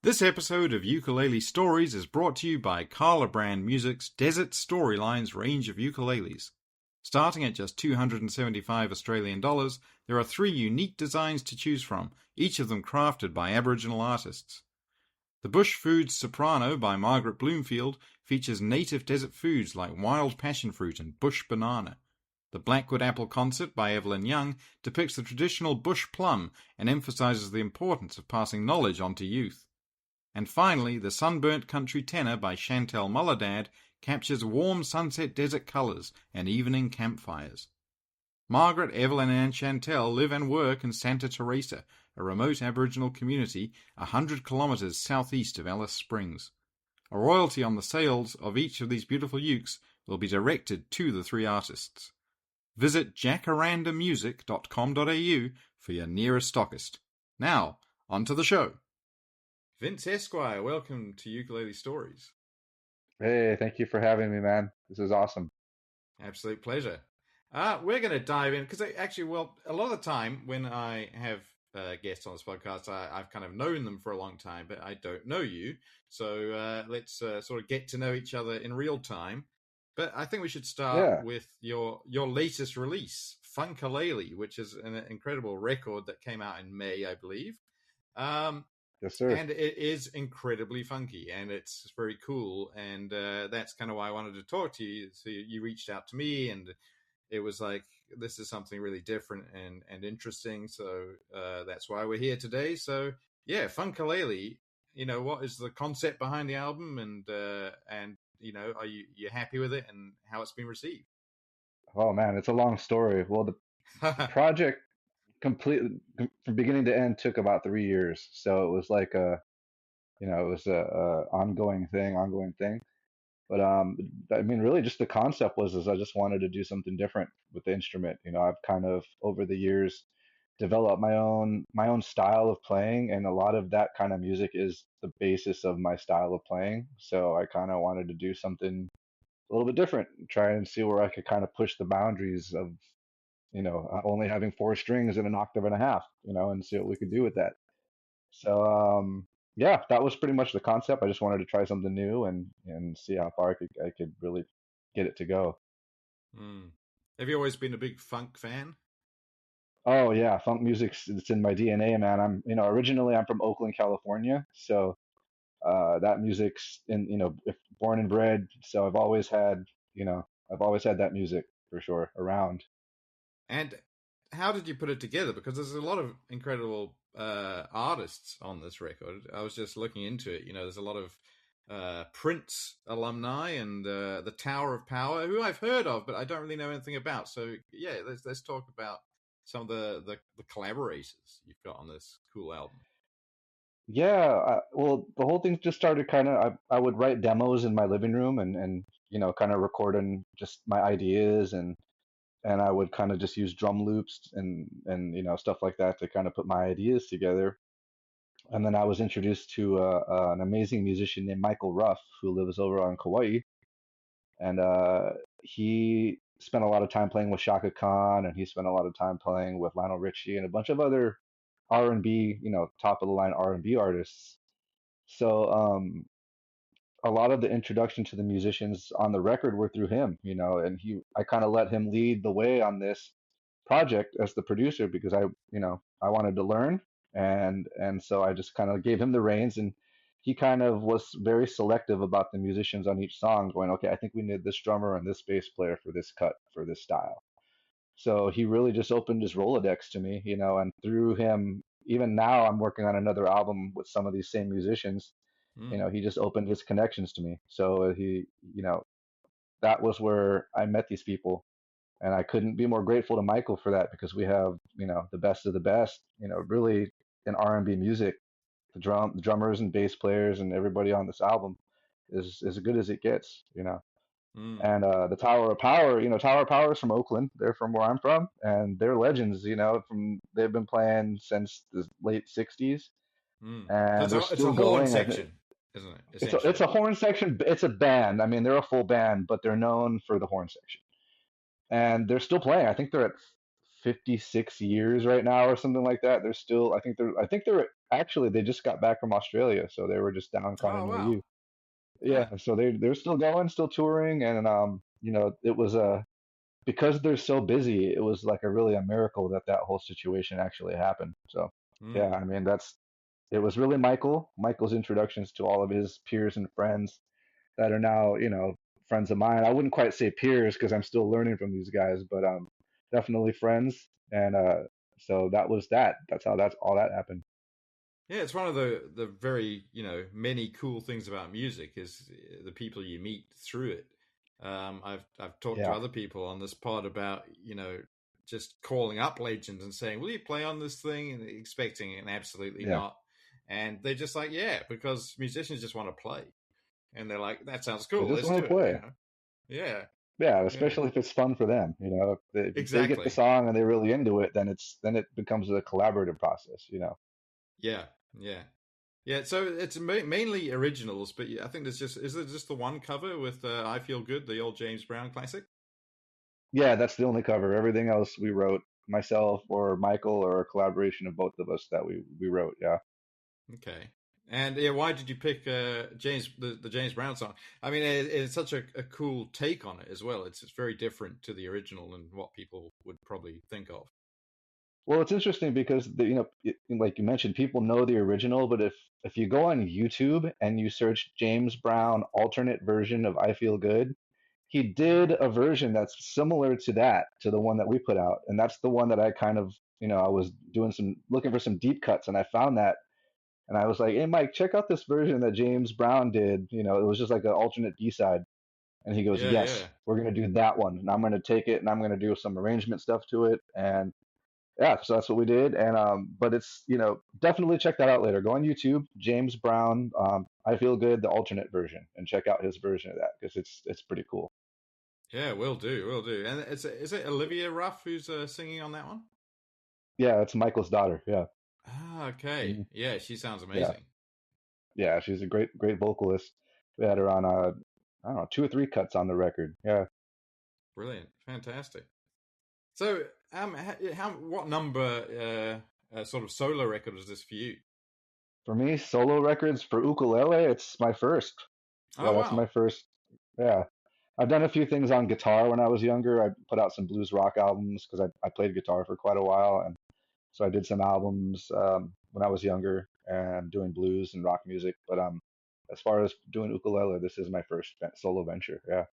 This episode of Ukulele Stories is brought to you by Carla Brand Music's Desert Storylines range of ukuleles. Starting at just $275 Australian dollars, there are 3 unique designs to choose from, each of them crafted by Aboriginal artists. The Bush Foods Soprano by Margaret Bloomfield features native desert foods like wild passion fruit and bush banana. The Blackwood Apple Concert by Evelyn Young depicts the traditional bush plum and emphasizes the importance of passing knowledge on to youth. And finally, The Sunburnt Country Tenor by Chantel Mulladad captures warm sunset desert colours and evening campfires. Margaret, Evelyn and Chantel live and work in Santa Teresa, a remote Aboriginal community 100 kilometres southeast of Alice Springs. A royalty on the sales of each of these beautiful ukes will be directed to the 3 artists. Visit jacarandamusic.com.au for your nearest stockist. Now, on to the show. Vince Esquire, welcome to Ukulele Stories. Hey, thank you for having me, man. This is awesome. Absolute pleasure. We're going to dive in, because actually, a lot of the time when I have guests on this podcast, I've kind of known them for a long time, but I don't know you. So let's sort of get to know each other in real time. But I think we should start with your latest release, Funkalele, which is an incredible record that came out in May, I believe. Yes, sir. And it is incredibly funky, and it's very cool, and that's kind of why I wanted to talk to you. So you reached out to me, and it was like, this is something really different and interesting, so that's why we're here today. So, yeah, Funkalele, what is the concept behind the album, and are you happy with it, and how it's been received? Oh, man, it's a long story. Well, the project completely from beginning to end took about 3 years, so it was like a ongoing thing. But I mean, really, just the concept is I just wanted to do something different with the instrument. I've kind of over the years developed my own style of playing, and a lot of that kind of music is the basis of my style of playing. So I kind of wanted to do something a little bit different, try and see where I could kind of push the boundaries of only having 4 strings and an octave and a half, and see what we could do with that. So, yeah, that was pretty much the concept. I just wanted to try something new and see how far I could really get it to go. Have you always been a big funk fan? Oh yeah, funk music's it's in my DNA, man. Originally I'm from Oakland, California, so that music's born and bred. So I've always had that music for sure around. And how did you put it together? Because there's a lot of incredible artists on this record. I was just looking into it. There's a lot of Prince alumni and the Tower of Power, who I've heard of, but I don't really know anything about. So yeah, let's talk about some of the collaborators you've got on this cool album. Yeah, well, the whole thing just started I would write demos in my living room and kind of recording just my ideas and I would kind of just use drum loops and stuff like that to kind of put my ideas together. And then I was introduced to an amazing musician named Michael Ruff who lives over on Kauai, and he spent a lot of time playing with Shaka Khan, and he spent a lot of time playing with Lionel Richie and a bunch of other R&B, top of the line R&B artists. So a lot of the introduction to the musicians on the record were through him, and I kind of let him lead the way on this project as the producer because I wanted to learn, and so I just kind of gave him the reins, and he kind of was very selective about the musicians on each song, going, okay, I think we need this drummer and this bass player for this cut, for this style. So he really just opened his Rolodex to me, and through him, even now I'm working on another album with some of these same musicians. He just opened his connections to me. So that was where I met these people. And I couldn't be more grateful to Michael for that because we have, the best of the best, really in R&B music. The drummers and bass players and everybody on this album is as good as it gets. And the Tower of Power, Tower of Power is from Oakland. They're from where I'm from, and they're legends. They've been playing since the late '60s, and they're still it's a going. Horn section, isn't it? It's a horn section. It's a band. I mean, they're a full band, but they're known for the horn section, and they're still playing. I think they're at 56 years right now, or something like that. They're still. I think they're actually they just got back from Australia, so they were just down kind of Oh near wow. you. Yeah. Yeah, so they're still going, still touring, and it was a because they're so busy, it was like a really a miracle that that whole situation actually happened. So yeah, Mm. I mean that's it was really Michael's introductions to all of his peers and friends that are now, friends of mine. I wouldn't quite say peers because I'm still learning from these guys, but definitely friends. And so that was that. That's how that's all that happened. Yeah, it's one of the very many cool things about music is the people you meet through it. I've talked to Yeah, other people on this pod about just calling up legends and saying, "Will you play on this thing?" and expecting it, and absolutely yeah. not. And they're just like, "Yeah," because musicians just want to play, and they're like, "That sounds They cool. just Let's want do to it." play. Yeah, Yeah, yeah, especially if it's fun for them. If they get the exactly. song and they're really into it, then it becomes a collaborative process. Yeah, yeah. Yeah, so it's mainly originals, but I think there's just is there just the one cover with "I Feel Good," the old James Brown classic. Yeah, that's the only cover. Everything else we wrote myself or Michael or a collaboration of both of us that we wrote. Yeah. Okay, and yeah, why did you pick the James Brown song? I mean, it's such a cool take on it as well. It's very different to the original and what people would probably think of. Well, it's interesting because like you mentioned, people know the original, but if you go on YouTube and you search James Brown alternate version of I Feel Good, he did a version that's similar to that, to the one that we put out, and that's the one that I kind of, I was doing some looking for some deep cuts, and I found that, and I was like, "Hey, Mike, check out this version that James Brown did." It was just like an alternate B side, and he goes, Yeah, "Yes, yeah. we're gonna do that one, and I'm gonna take it, and I'm gonna do some arrangement stuff to it, and." Yeah, so that's what we did, and but it's definitely check that out later. Go on YouTube, James Brown, I Feel Good, the alternate version, and check out his version of that because it's pretty cool. Yeah, will do, will do. And is it Olivia Ruff who's singing on that one? Yeah, it's Michael's daughter. Yeah, Ah, okay. hmm Yeah, she sounds yeah, amazing. yeah. She's a great vocalist. We had her on I don't know, two or three cuts on the record. Yeah, Brilliant, fantastic. So, what number sort of solo record is this for you? for me, solo records for ukulele, it's my first. Oh Yeah, that's my wow. first. Yeah, I've done a few things on guitar when I was younger. I put out some blues rock albums because I played guitar for quite a while, and so I did some albums when I was younger and doing blues and rock music. But as far as doing ukulele, this is my first solo venture. Yeah.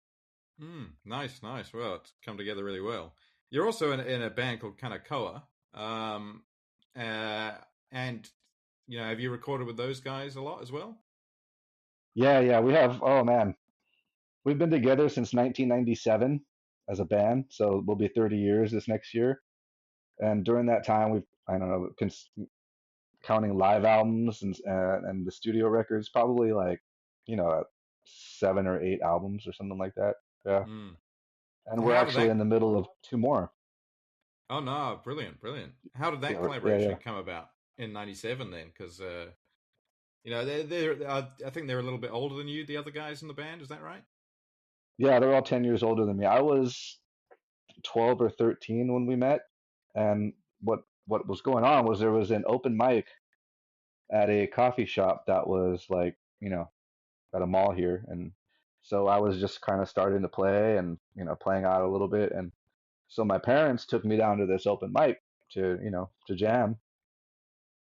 Nice, nice. Well, it's come together really well. You're also in a band called Kanakoa, um, uh, and have you recorded with those guys a lot as well? Yeah, yeah. We have, oh man, we've been together since 1997 as a band. So we'll be 30 years this next year. And during that time, I don't know, counting live albums and the studio records, probably like, you know, 7 or 8 albums or something like that. Yeah. Mm. And we're How did actually that? in the middle of two more. Oh no, brilliant, brilliant. How did that Yeah, yeah. collaboration come about in '97 then? Because they're I think they're a little bit older than you, the other guys in the band. Is that right? Yeah, they're all 10 years older than me. I was 12 or 13 when we met. And what was going on was there was an open mic at a coffee shop that was like, at a mall here. And so I was just kind of starting to play and, playing out a little bit. And so my parents took me down to this open mic to jam.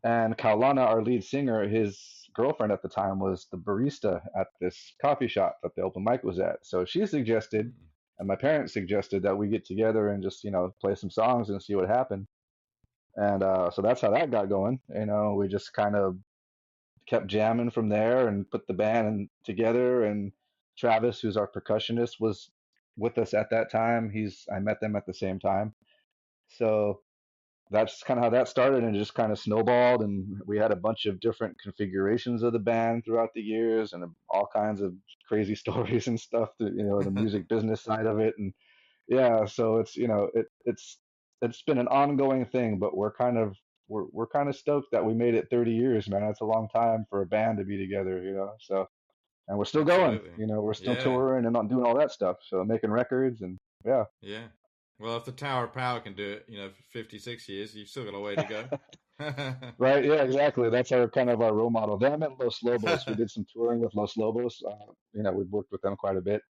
And Kaulana, our lead singer, his girlfriend at the time was the barista at this coffee shop that the open mic was at. So she suggested, Mm. and my parents suggested that we get together and just, play some songs and see what happened. And so that's how that got going. We just kind of kept jamming from there and put the band together. And Travis, who's our percussionist, was with us at that time. I met them at the same time. So that's kind of how that started, and it just kind of snowballed, and we had a bunch of different configurations of the band throughout the years and all kinds of crazy stories and stuff to, the music business side of it. And yeah, so it's it's been an ongoing thing, but we're kind of stoked that we made it 30 years, man. That's a long time for a band to be together. So, and we're still going, Absolutely. we're still Yeah, touring and not doing all that stuff, so making records. And yeah. yeah. Well, if the Tower of Power can do it, for 56 years, you've still got a way to go. Right? Yeah, exactly. That's our kind of our role model. Them and Los Lobos. We did some touring with Los Lobos. We've worked with them quite a bit,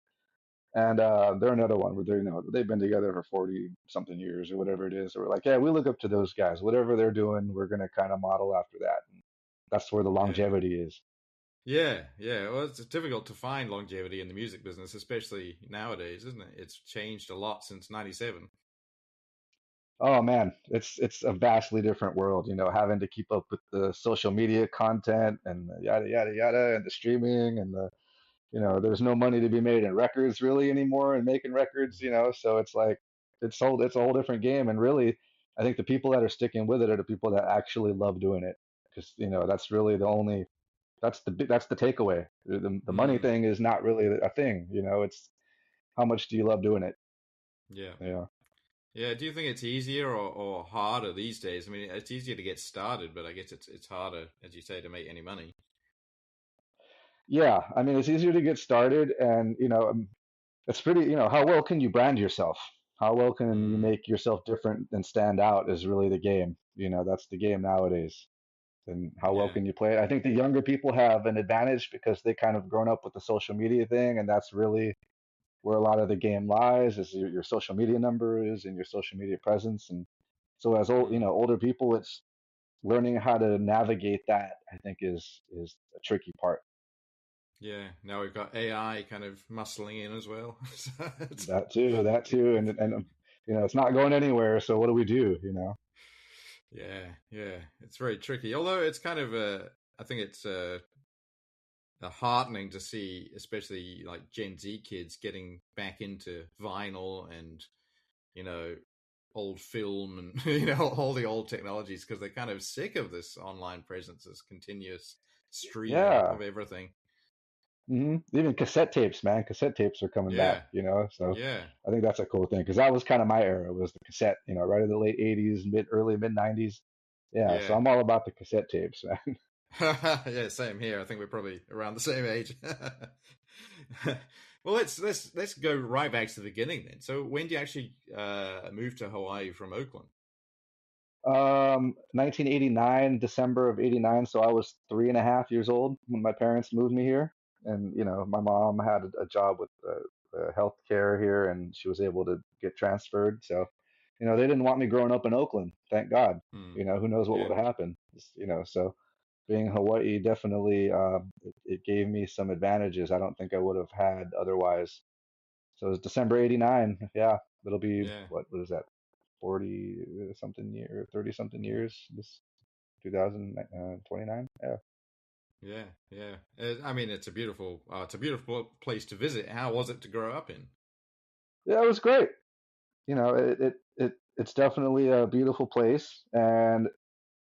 and they're another one where they've been together for 40 something years or whatever it is. So we're like, yeah, we look up to those guys. Whatever they're doing, we're gonna kind of model after that. And that's where the Yeah. longevity is. Yeah, yeah. Well, it's difficult to find longevity in the music business, especially nowadays, isn't it? It's changed a lot since '97. Oh man, it's a vastly different world, having to keep up with the social media content and the yada yada yada and the streaming and there's no money to be made in records really anymore and making records. So it's like it's a whole different game. And really, I think the people that are sticking with it are the people that actually love doing it because that's really the only that's the takeaway. The money Mm, thing is not really a thing. It's how much do you love doing it? yeah. Yeah. Yeah. Do you think it's easier or harder these days? I mean, it's easier to get started, but I guess it's harder, as you say, to make any money. Yeah, I mean, it's easier to get started, and it's pretty. How well can you brand yourself? How well can you Mm, make yourself different and stand out is really the game. That's the game nowadays. And how well yeah. can you play it? I think the younger people have an advantage because they kind of grown up with the social media thing, and that's really where a lot of the game lies, is your social media numbers and your social media presence. And so as Mm, older people, it's learning how to navigate that, I think is a tricky part. yeah. Now we've got AI kind of muscling in as well. So That too, and it's not going anywhere. So what do we do? yeah, yeah. It's very tricky. Although it's kind of I think it's heartening to see, especially like Gen Z kids getting back into vinyl and you know old film and all the old technologies because they're kind of sick of this online presence, this continuous streaming Yeah. of everything. Even cassette tapes, man. Cassette tapes are coming back. Yeah, So yeah, I think that's a cool thing because that was kind of my era was the cassette. Right in the late '80s, early mid '90s. Yeah. So yeah. I'm all about the cassette tapes, man. Yeah, same here. I think we're probably around the same age. Well, let's go right back to the beginning then. So, when do you actually move to Hawaii from Oakland? 1989, December of '89. So I was 3.5 years old when my parents moved me here. And, my mom had a job with health care here and she was able to get transferred. So, they didn't want me growing up in Oakland, thank God. Hmm. Who knows what Yeah, would have happened. So being in Hawaii definitely, it gave me some advantages I don't think I would have had otherwise. So it was December '89. Yeah, it'll be, yeah, what is that? 40 something year, 30 something years, this 2029. Yeah. yeah, yeah. I mean, it's a beautiful place to visit. How was it to grow up in? Yeah, it was great. It's definitely a beautiful place. And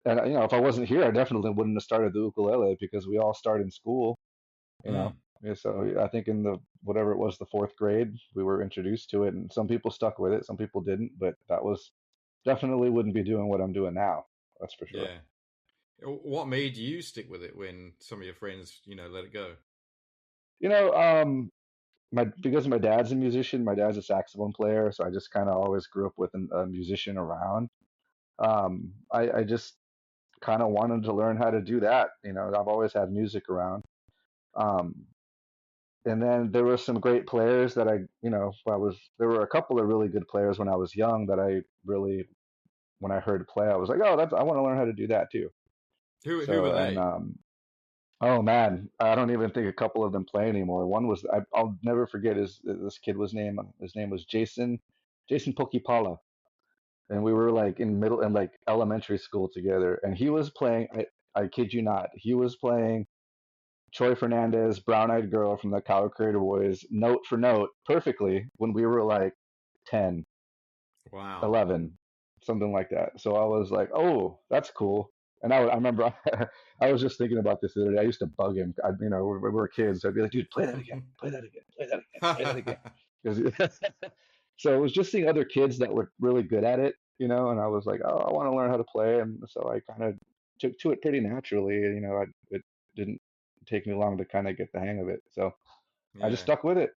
if I wasn't here, I definitely wouldn't have started the ukulele because we all start in school, you know. Mm, Yeah, so I think in the whatever it was, the fourth grade, we were introduced to it, and some people stuck with it, some people didn't, but that was definitely wouldn't be doing what I'm doing now. That's for sure. yeah. What made you stick with it when some of your friends, let it go? You know, my because my dad's a musician, my dad's a saxophone player, so I just kind of always grew up with a musician around. I just kind of wanted to learn how to do that. I've always had music around. Um, and then there were some great players that there were a couple of really good players when I was young that I really, when I heard play, I was like, oh, I want to learn how to do that too. Who were So, and they? oh man, I don't even think a couple of them play anymore. One was I'll never forget this kid was his name was Jason Pokipala, and we were like in middle and like elementary school together, and he was playing. I kid you not, he was playing Troy Fernandez, Brown Eyed Girl from the Coward Creator Boys, note for note, perfectly when we were like 10, Wow. 11, something like that. So I was like, oh, that's cool. And I remember I was just thinking about this the other day. I used to bug him. We were kids. So I'd be like, dude, play that again, play that again, play that again, play that again. 'Cause- so it was just seeing other kids that were really good at it, and I was like, oh, I want to learn how to play. And so I kind of took to it pretty naturally. It didn't take me long to kind of get the hang of it. So I just Yeah. stuck with it.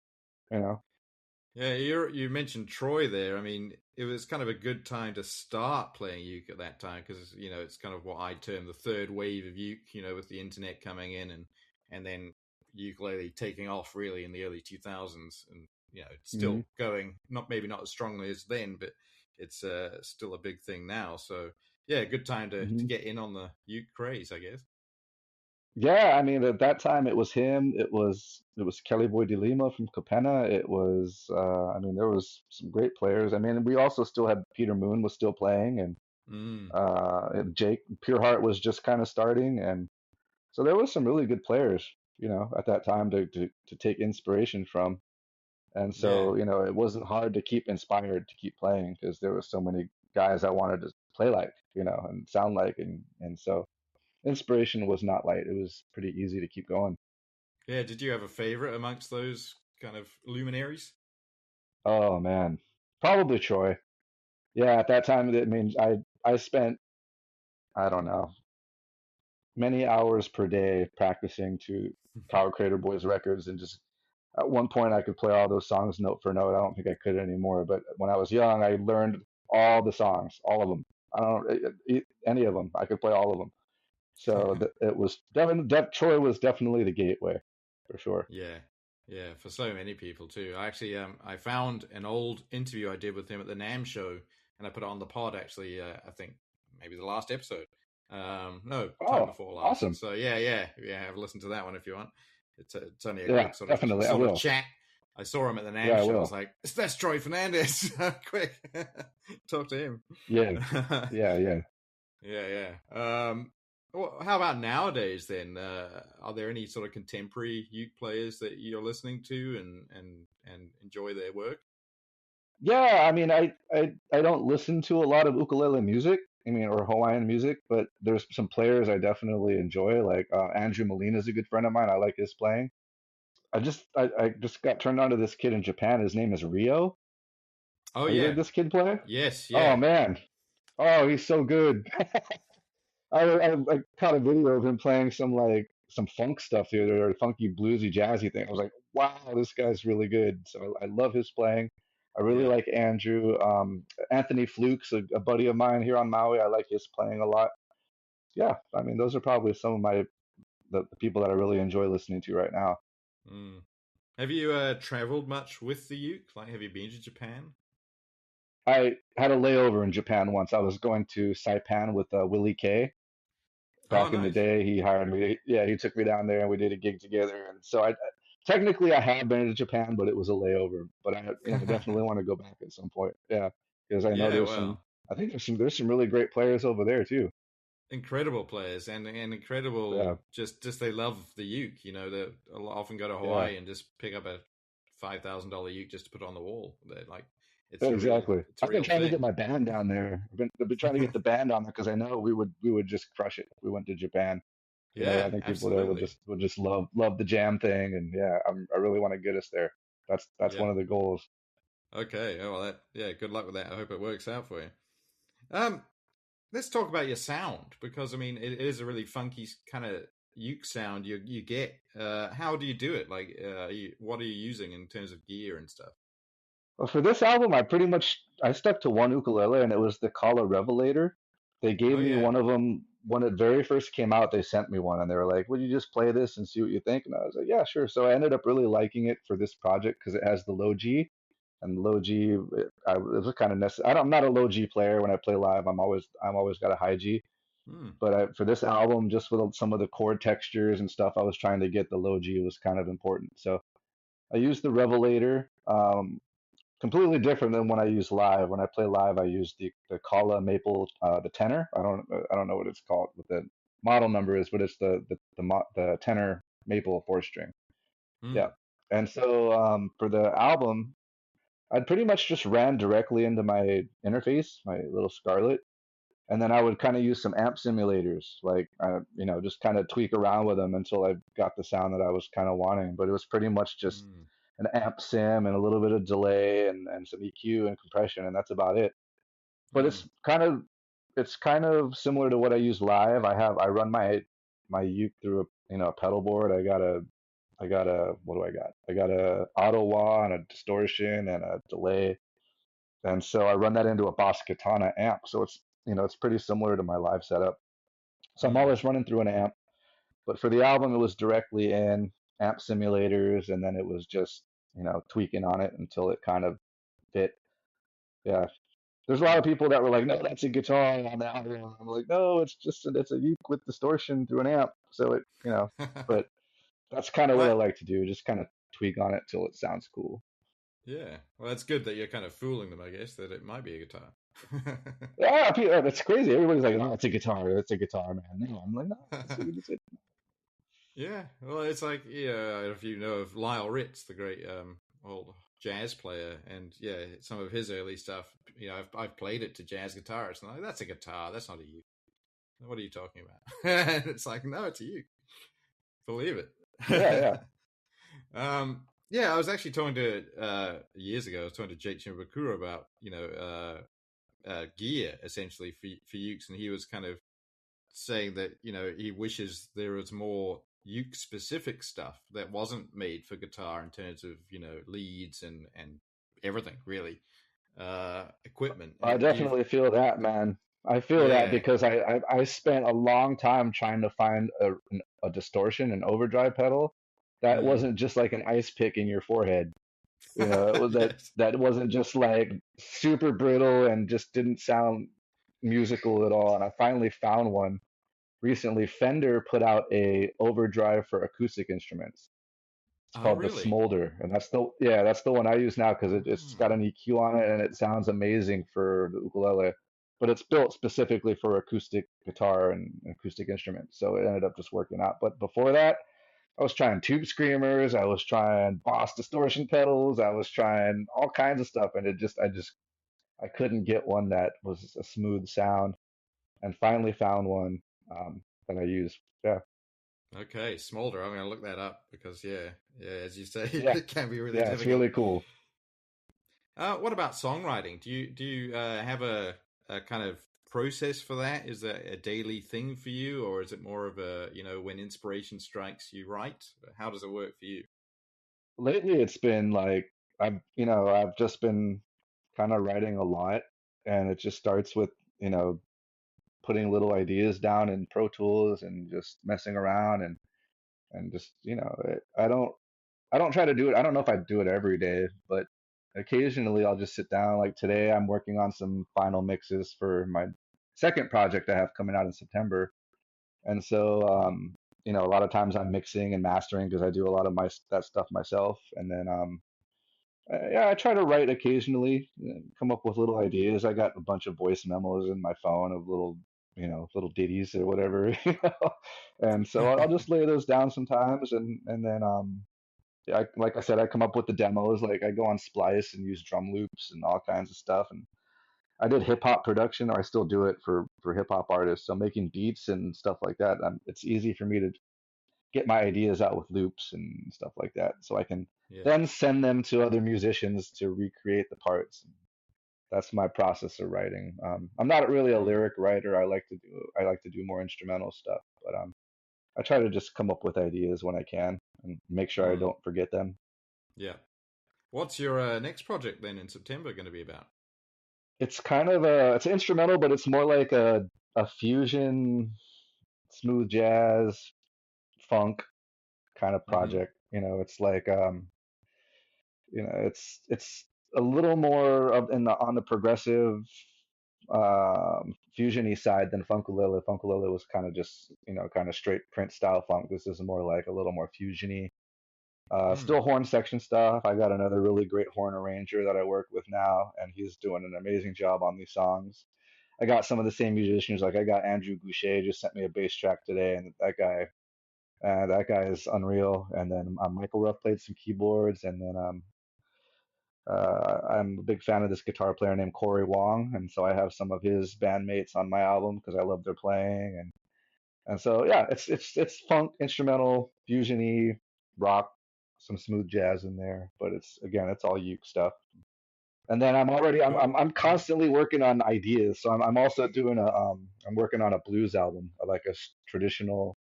Yeah, you mentioned Troy there. I mean, it was kind of a good time to start playing uke at that time because it's kind of what I term the third wave of uke. With the internet coming in and then ukulele taking off really in the early 2000s, and it's Hmm. still going. Not as strongly as then, but it's still a big thing now. So yeah, good time to Hmm. get in on the uke craze, I guess. Yeah, I mean, at that time it was him. It was Kelly Boy DeLima from Capenna. It was I mean, there was some great players. I mean, we also still had Peter Moon was still playing, Mm, and Jake Pureheart was just kind of starting, and so there was some really good players, at that time to take inspiration from. And yeah. so, it wasn't hard to keep inspired to keep playing because there were so many guys I wanted to play like, and sound like, and so inspiration was not light. It was pretty easy to keep going. Yeah, did you have a favorite amongst those kind of luminaries? Oh man, probably Troy. Yeah, at that time, I mean, I spent, I don't know, many hours per day practicing to Kyle Crater Boys records, and just at one point I could play all those songs note for note. I don't think I could anymore, but when I was young, I learned all the songs, all of them. I don't any of them. I could play all of them. So it was definitely Troy was definitely the gateway for sure. Yeah, yeah, for so many people too. I actually I found an old interview I did with him at the Nam show, and I put it on the pod. Actually, I think maybe the last episode. No, time Oh, before last. awesome. So yeah. Have a listen to that one if you want. It's only a Yeah, quick sort of definitely. I will. chat. I saw him at the Nam Yeah, I show. I was will. like, that's Troy Fernandez. Quick, talk to him. Yeah, yeah, yeah. Yeah, yeah. Well, how about nowadays then? Are there any sort of contemporary uke players that you're listening to and enjoy their work? Yeah, I mean, I don't listen to a lot of ukulele music, I mean, or Hawaiian music, but there's some players I definitely enjoy. Like Andrew Molina is a good friend of mine. I like his playing. I just got turned on to this kid in Japan. His name is Rio. Oh Have you heard yeah, this kid play? yes, Oh yeah, man. Oh, he's so good. I caught a video of him playing some funk stuff the other, or funky bluesy jazzy thing. I was like, wow, this guy's really good. So I love his playing. I really yeah. like Andrew. Anthony Fluke's a buddy of mine here on Maui. I like his playing a lot. Yeah, I mean, those are probably some of the people that I really enjoy listening to right now. Mm. Have you traveled much with the uke? Like, have you been to Japan? I had a layover in Japan once. I was going to Saipan with Willie K. Oh, Back in the nice. day. He hired me. Yeah, he took me down there and we did a gig together. And so I technically I have been to Japan, but it was a layover. But I definitely want to go back at some point. Yeah, because I know Yeah, there's some. well, I think there's some really great players over there too. incredible players and Yeah, incredible. Just they love the uke. They often go to yeah, Hawaii and just pick up a $5,000 uke just to put on the wall. They're like, exactly. it's a I've been real trying to get thing. my band down there. I've been trying to get the band down there because I know we would just crush it if we went to Japan. I Yeah, think people there would absolutely. just love the jam thing, and yeah, I really want to get us there. That's Yeah. one of the goals. Okay. Oh, well, yeah. Good luck with that. I hope it works out for you. Um, let's talk about your sound because I mean it is a really funky kind of uke sound you get. How do you do it? Like, what are you using in terms of gear and stuff? Well, for this album, I stuck to one ukulele, and it was the Kala Revelator. They gave Oh me yeah. one of them when it very first came out. They sent me one, and they were like, "Would you just play this and see what you think?" And I was like, "Yeah, sure." So I ended up really liking it for this project because it has the low G, and the low G, it was kind of necessary. I'm not a low G player when I play live. I'm always got a high G. Hmm. But for this album, just with some of the chord textures and stuff, I was trying to get the low G was kind of important. So I used the Revelator. Completely different than when I use live. When I play live, I use the Kala Maple, the tenor. I don't know what it's called, what the model number is, but it's the tenor maple four string. Yeah. Hmm. And so for the album, I'd pretty much just ran directly into my interface, my little Scarlett, and then I would kind of use some amp simulators, like just kind of tweak around with them until I got the sound that I was kind of wanting. But it was pretty much just Hmm. an amp sim and a little bit of delay and some EQ and compression, and that's about it. But Hmm. it's kind of similar to what I use live. I run my uke through a pedal board. I got a what do I got? I got a auto wah and a distortion and a delay, and so I run that into a Boss Katana amp. So it's it's pretty similar to my live setup. So I'm Mm. always running through an amp. But for the album, it was directly in amp simulators, and then it was just tweaking on it until it kind of fit. Yeah, there's a lot of people that were like, "No, that's a guitar on the album." I'm like, "No, it's a uke with distortion through an amp." So but that's kind of what I Well, like to do, just kind of tweak on it till it sounds cool. yeah. Well, that's good that you're kind of fooling them, I guess, that it might be a guitar. Yeah, that's crazy. Everybody's like, "Oh, it's a guitar. It's a guitar, man." No, I'm like, "No, it's a Yeah, well, it's like if you know of Lyle Ritz, the great old jazz player, and yeah, some of his early stuff. I've played it to jazz guitarists, and I'm like, that's a guitar. That's not a uke. What are you talking about? And it's like, no, it's a uke. Believe yeah, it. yeah." Yeah, I was actually talking to years ago. I was talking to Jake Chimbakura about gear essentially for ukes, and he was kind of saying that he wishes there was more uke specific stuff that wasn't made for guitar in terms of leads and everything really, equipment. I Do you? definitely feel that, man. I feel that Yeah. because I spent a long time trying to find a distortion, an overdrive pedal that Mm. wasn't just like an ice pick in your forehead. It was Yes. that wasn't just like super brittle and just didn't sound musical at all. And I finally found one recently. Fender put out a overdrive for acoustic instruments. It's Oh, called the really? Smolder, and that's the one I use now because it's got Mm. an EQ on it and it sounds amazing for the ukulele. But it's built specifically for acoustic guitar and acoustic instruments, so it ended up just working out. But before that, I was trying tube screamers, I was trying Boss distortion pedals, I was trying all kinds of stuff, and I couldn't get one that was a smooth sound, and finally found one that I use. Yeah, Okay, smolder. I'm going to look that up because yeah, as you say, yeah, it can be really yeah. It's difficult. really cool. What about songwriting? Do you have a kind of process for that? Is that a daily thing for you, or is it more of a when inspiration strikes, you write? How does it work for you? Lately, it's been like I've just been kind of writing a lot, and it just starts with you know putting little ideas down in Pro Tools and just messing around and just I don't try to do it. I don't know if I do it every day, but occasionally I'll just sit down. Like today, I'm working on some final mixes for my second project I have coming out in September, and so a lot of times I'm mixing and mastering because I do a lot of my that stuff myself, and then yeah, I try to write occasionally, come up with little ideas. I got a bunch of voice memos in my phone of little ditties or whatever, and so I'll just lay those down sometimes, and then yeah, like I said, I come up with the demos. Like I go on Splice and use drum loops and all kinds of stuff. And I did hip hop production, or I still do it for hip hop artists. So making beats and stuff like that, it's easy for me to get my ideas out with loops and stuff like that, so I can Yeah. then send them to other musicians to recreate the parts. That's my process of writing. I'm not really a Mm. lyric writer. I like to do more instrumental stuff, but I try to just come up with ideas when I can and make sure I Mm. don't forget them. Yeah. What's your next project then in September going to be about? It's kind of it's instrumental, but it's more like a fusion, smooth jazz, funk kind of Mm-hmm. project. It's like it's a little more of in the on the progressive fusiony side than Funkulele. Funkulele was kind of just kind of straight print style funk. This is more like a little more fusiony. Mm. Still horn section stuff. I got another really great horn arranger that I work with now, and he's doing an amazing job on these songs. I got some of the same musicians. Like I got Andrew Goucher just sent me a bass track today, and that guy is unreal. And then Michael Ruff played some keyboards, and then I'm a big fan of this guitar player named Corey Wong, and so I have some of his bandmates on my album because I love their playing, and so yeah, it's funk, instrumental, fusiony, rock, some smooth jazz in there, but it's all uke stuff. And then Cool. I'm Yeah. constantly working on ideas. So I'm also doing I'm working on a blues album, like a traditional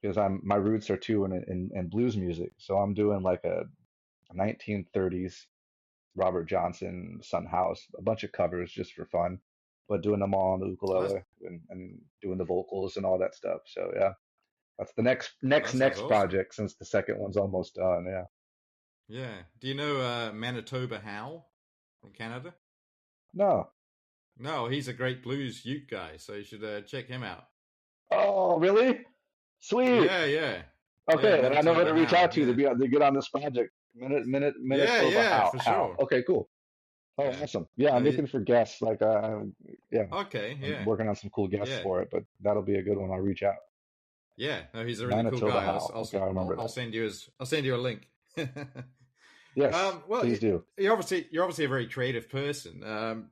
because my roots are too in blues music. So I'm doing like a 1930s Robert Johnson, Son House, a bunch of covers just for fun, but doing them all on the Oh, ukulele and doing the vocals and all that stuff. So yeah, that's the next that next sounds next awesome. project since the second one's almost done. Yeah. Yeah. Do you know Manitoba Hal from Canada? No. No, he's a great blues Ute guy, so you should check him out. Oh, really? Sweet. Yeah, yeah, yeah. Okay, then I know who to Manitoba reach Hal. out to Yeah, to get on this project. yeah, Manitoba yeah, for how? sure. Okay, cool. Oh, Yeah. awesome. Yeah, No, I'm looking for guests. Yeah, okay. I'm Yeah, working on some cool guests yeah, for it, but that'll be a good one. I'll reach out. yeah. No, he's a really cool Manitoba guy. how? Okay, I remember I'll that. send you I'll send you a link. Yes, Well, please do. you're obviously a very creative person.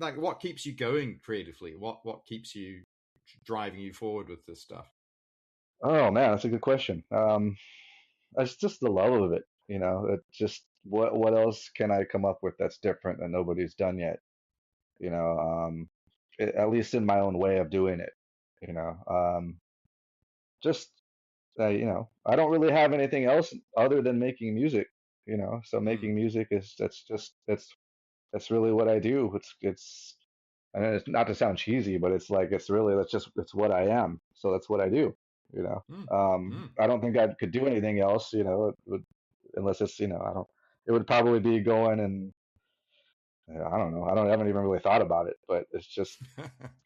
Like, what keeps you going creatively? What keeps you driving you forward with this stuff? Oh man, that's a good question. It's just the love of it. It's just what else can I come up with that's different that nobody's done yet? You know, at least in my own way of doing it. You know, just I don't really have anything else other than making music. So Mm. making music is that's really what I do. It's I mean, it's not to sound cheesy, but it's like it's what I am. So that's what I do. You know, Mm. Mm. I don't think I could do anything else. Unless it's I don't. It would probably be going and I don't know. I haven't even really thought about it, but it's just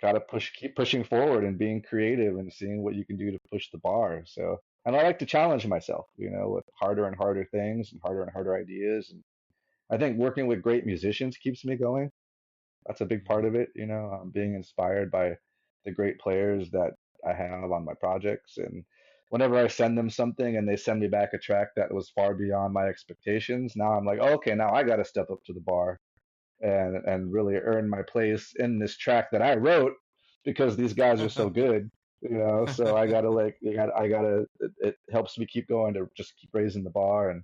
gotta keep pushing forward and being creative and seeing what you can do to push the bar. So, and I like to challenge myself, with harder and harder things and harder ideas. And I think working with great musicians keeps me going. That's a big part Mm. of it, being inspired by the great players that I have on my projects. And whenever I send them something and they send me back a track that was far beyond my expectations, now I'm like, okay, now I got to step up to the bar and really earn my place in this track that I wrote because these guys are so good. So I gotta I gotta it helps me keep going to just keep raising the bar and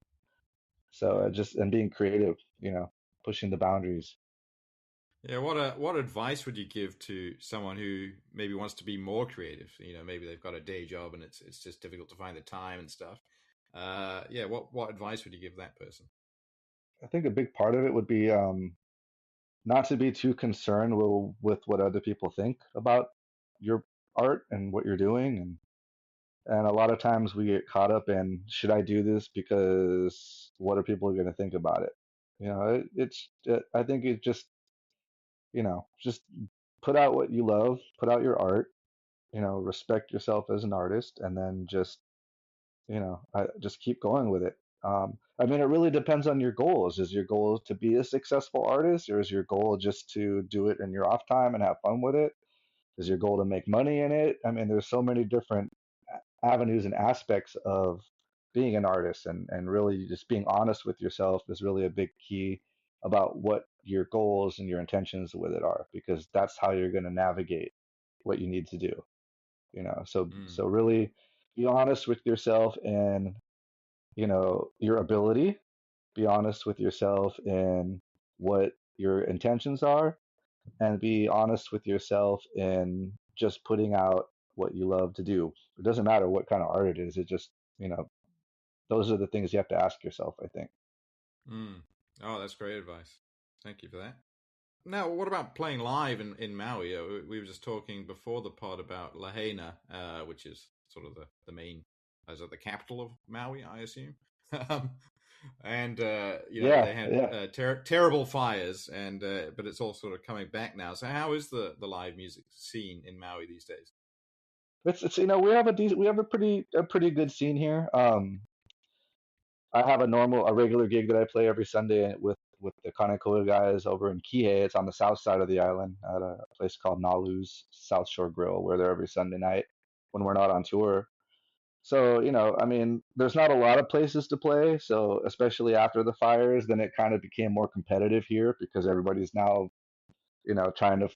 so Yeah. just and being creative, pushing the boundaries. Yeah, what advice would you give to someone who maybe wants to be more creative? Maybe they've got a day job and it's just difficult to find the time and stuff. Yeah, what advice would you give that person? I think a big part of it would be not to be too concerned with what other people think about your art and what you're doing and a lot of times we get caught up in should I do this because what are people going to think about it? I think it just put out what you love, put out your art, respect yourself as an artist, and then just keep going with it. I mean, it really depends on your goals. Is your goal to be a successful artist, or is your goal just to do it in your off time and have fun with it? Is your goal to make money in it? I mean, there's so many different avenues and aspects of being an artist, and really just being honest with yourself is really a big key about what your goals and your intentions with it are, because that's how you're going to navigate what you need to do. So Mm. really be honest with yourself and your ability. Be honest with yourself in what your intentions are, and be honest with yourself in just putting out what you love to do. It doesn't matter what kind of art it is. It just, those are the things you have to ask yourself, I think. Mm. Oh, that's great advice. Thank you for that. Now, what about playing live in Maui? We were just talking before the pod about Lahaina, which is sort of the main, as the capital of Maui, I assume. um, and Yeah, they had yeah. terrible fires, and but it's all sort of coming back now. So, how is the live music scene in Maui these days? It's we have a pretty good scene here. I have a regular gig that I play every Sunday with the Kanekoa guys over in Kihei. It's on the south side of the island at a place called Nalu's South Shore Grill. We're there every Sunday night when we're not on tour. So, I mean, there's not a lot of places to play. So, especially after the fires, then it kind of became more competitive here because everybody's now, trying to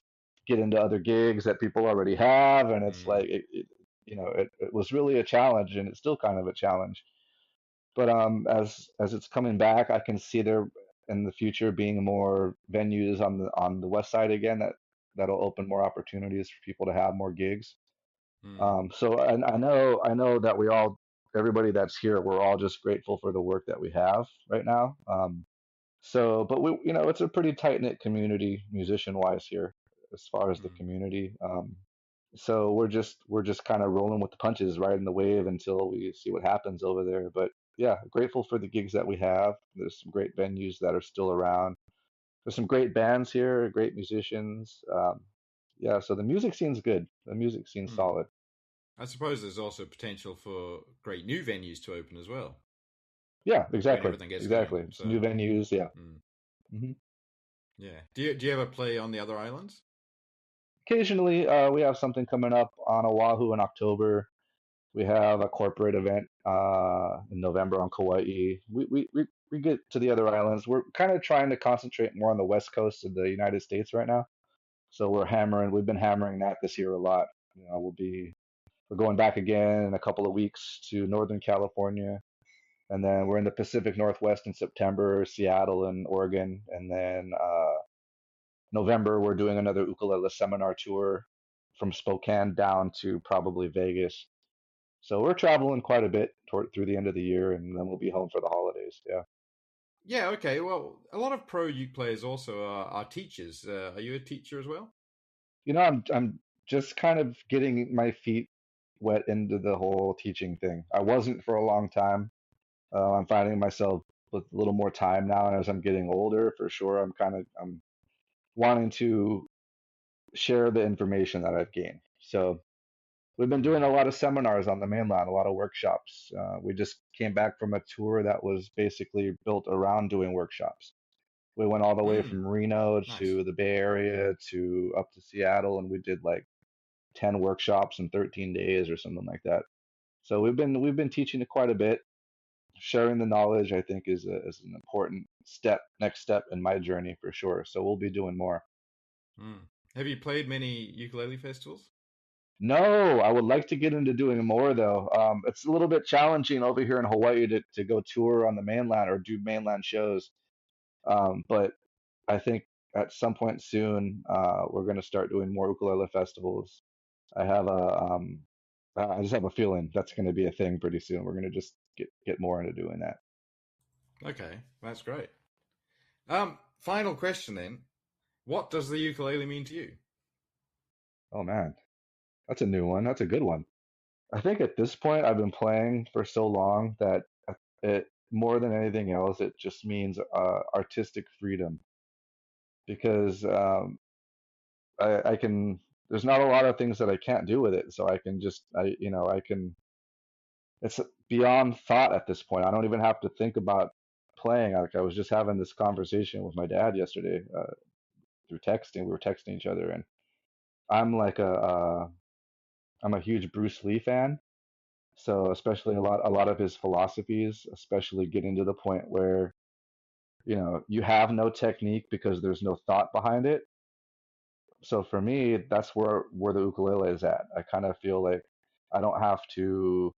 get into other gigs that people already have. And it's Mm, like, it was really a challenge and it's still kind of a challenge. But as it's coming back, I can see there in the future being more venues on the west side again that'll open more opportunities for people to have more gigs. Mm. So I know that everybody that's here, we're all just grateful for the work that we have right now. But it's a pretty tight knit community musician wise here, as far as the Mm. community. So we're just kind of rolling with the punches, riding the wave until we see what happens over there. But yeah, grateful for the gigs that we have. There's some great venues that are still around. There's some great bands here, great musicians. Yeah, so the music scene's good. The music scene's Mm. solid. I suppose there's also potential for great new venues to open as well Yeah, when exactly, everything gets going. exactly. Some So, new venues. Yeah. mm. hmm Yeah. Do you ever play on the other islands? Occasionally, we have something coming up on Oahu in October. We have a corporate event in November on Kauai. We get to the other islands. We're kind of trying to concentrate more on the west coast of the United States right now. So we've been hammering that this year a lot. We're going back again in a couple of weeks to Northern California. And then we're in the Pacific Northwest in September, Seattle and Oregon. And then November, we're doing another ukulele seminar tour from Spokane down to probably Vegas. So we're traveling quite a bit through the end of the year, and then we'll be home for the holidays. Yeah. Yeah. Okay. Well, a lot of pro uke players also are teachers. Are you a teacher as well? I'm just kind of getting my feet wet into the whole teaching thing. I wasn't for a long time. I'm finding myself with a little more time now, and as I'm getting older, for sure, I'm wanting to share the information that I've gained. So we've been doing Mm. a lot of seminars on the mainland, a lot of workshops. We just came back from a tour that was basically built around doing workshops. We went all the way Mm. from Reno Nice. to the Bay Area to up to Seattle, and we did like 10 workshops in 13 days or something like that. So we've been teaching it quite a bit. Sharing the knowledge, I think, is an important next step in my journey for sure. So we'll be doing more. Mm. Have you played many ukulele festivals? No, I would like to get into doing more though. It's a little bit challenging over here in Hawaii to go tour on the mainland or do mainland shows. But I think at some point soon, we're going to start doing more ukulele festivals. I have I just have a feeling that's going to be a thing pretty soon. We're going to just get more into doing that. Okay, that's great. Final question then. What does the ukulele mean to you? Oh man, that's a new one. That's a good one. I think at this point, I've been playing for so long that it more than anything else, it just means artistic freedom because I can. There's not a lot of things that I can't do with it, so I can just I can. It's beyond thought at this point. I don't even have to think about playing. Like I was just having this conversation with my dad yesterday through texting. We were texting each other, and I'm like I'm a huge Bruce Lee fan. So especially a lot of his philosophies, especially getting to the point where you have no technique because there's no thought behind it. So for me, that's where the ukulele is at. I kind of feel like I don't have to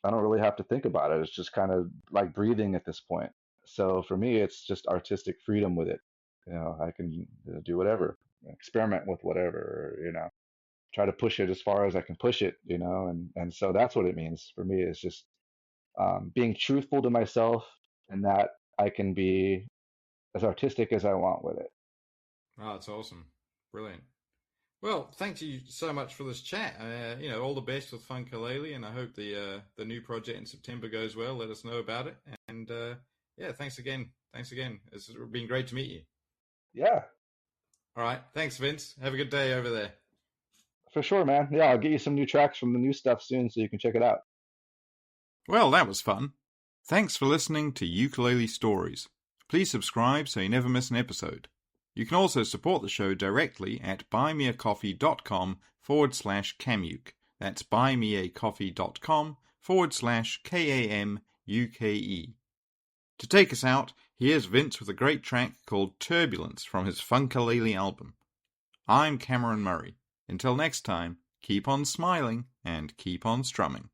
I don't really have to think about it. It's just kind of like breathing at this point. So for me, it's just artistic freedom with it. I can do whatever, experiment with whatever, try to push it as far as I can push it, and so that's what it means for me. It's just being truthful to myself and that I can be as artistic as I want with it. Oh, that's awesome. Brilliant. Well, thank you so much for this chat. All the best with Funkalele, and I hope the new project in September goes well. Let us know about it, and yeah, thanks again. Thanks again. It's been great to meet you. Yeah, All right, thanks, Vince. Have a good day over there. for sure, man. Yeah, I'll get you some new tracks from the new stuff soon so you can check it out. Well, that was fun. Thanks for listening to Ukulele Stories. Please subscribe so you never miss an episode. You can also support the show directly at buymeacoffee.com/Camuke. That's buymeacoffee.com/KAMUKE. To take us out, here's Vince with a great track called Turbulence from his Funkalele album. I'm Cameron Murray. Until next time, keep on smiling and keep on strumming.